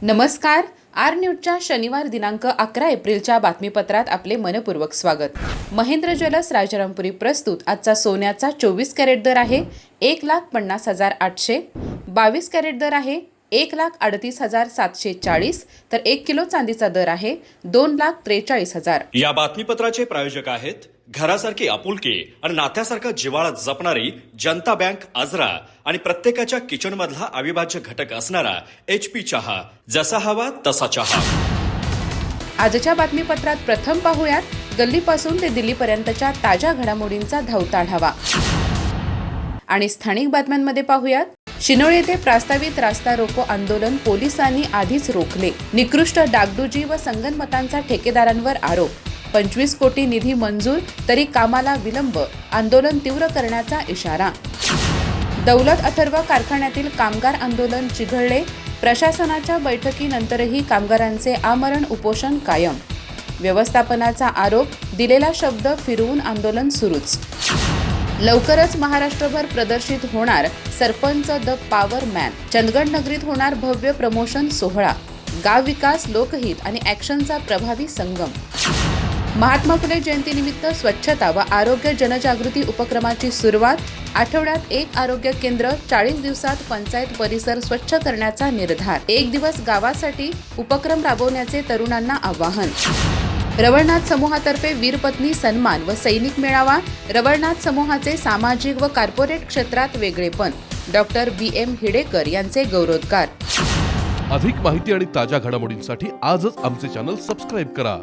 नमस्कार. आर न्यूजच्या शनिवार दिनांक 11 एप्रिलच्या बातमीपत्रात आपले मनपूर्वक स्वागत. महेंद्र ज्वेलर्स राजारामपुरी प्रस्तुत आजचा सोन्याचा 24 कॅरेट दर आहे 1,50,800, 22 कॅरेट दर आहे 1,38,740, तर 1 किलो चांदीचा दर आहे 2,43,000. या बातमीपत्राचे प्रायोजक आहेत घरासारखी आपुलकी आणि नात्यासारखा जिव्हाळा जपणारी जनता बँक आजरा आणि प्रत्येकाच्या किचन मधला अविभाज्य घटक असणारा HP चहा. जसा हवा तसा चहा. आजच्या बातमीपत्रात प्रथम पाहूयात गल्लीपासून ते दिल्लीपर्यंतच्या ताज्या घडामोडींचा धावता आढावा. आणि स्थानिक बातम्यांमध्ये पाहूयात शिनोळ येथे प्रस्तावित रास्ता रोको आंदोलन पोलिसांनी आधीच रोखले. निकृष्ट डागडुजी व संगनमतांचा ठेकेदारांवर आरोप. 25 कोटी निधी मंजूर तरी कामाला विलंब. आंदोलन तीव्र करण्याचा इशारा. दौलत अथर्व कारखान्यातील कामगार आंदोलन चिघळले. प्रशासनाच्या बैठकीनंतरही कामगारांचे आमरण उपोषण कायम. व्यवस्थापनाचा आरोप. दिलेला शब्द फिरवून आंदोलन सुरूच. लवकरच महाराष्ट्रभर प्रदर्शित होणार sarpanch the power man. Chandgad नगरीत होणार भव्य प्रमोशन सोहळा. गाव विकास, लोकहित आणि ॲक्शनचा प्रभावी संगम. महात्मा फुले जयंतीनिमित्त स्वच्छता व आरोग्य जनजागृती उपक्रमाची सुरुवात. आठवड्यात 1 आरोग्य केंद्र. 40 दिवसात पंचायत परिसर स्वच्छ करण्याचा निर्धार. 1 दिवस गावासाठी उपक्रम राबवण्याचे तरुणांना आवाहन. रवळनाथ समूहातर्फे वीरपत्नी सन्मान व सैनिक मेळावा. रवळनाथ समूहाचे सामाजिक व कॉर्पोरेट क्षेत्रात वेगळेपण. डॉक्टर BM हिडेकर यांचे गौरवोद्गार. अधिक माहिती आणि ताज्या घडामोडींसाठी आजच आमचे चॅनल सबस्क्राईब करा.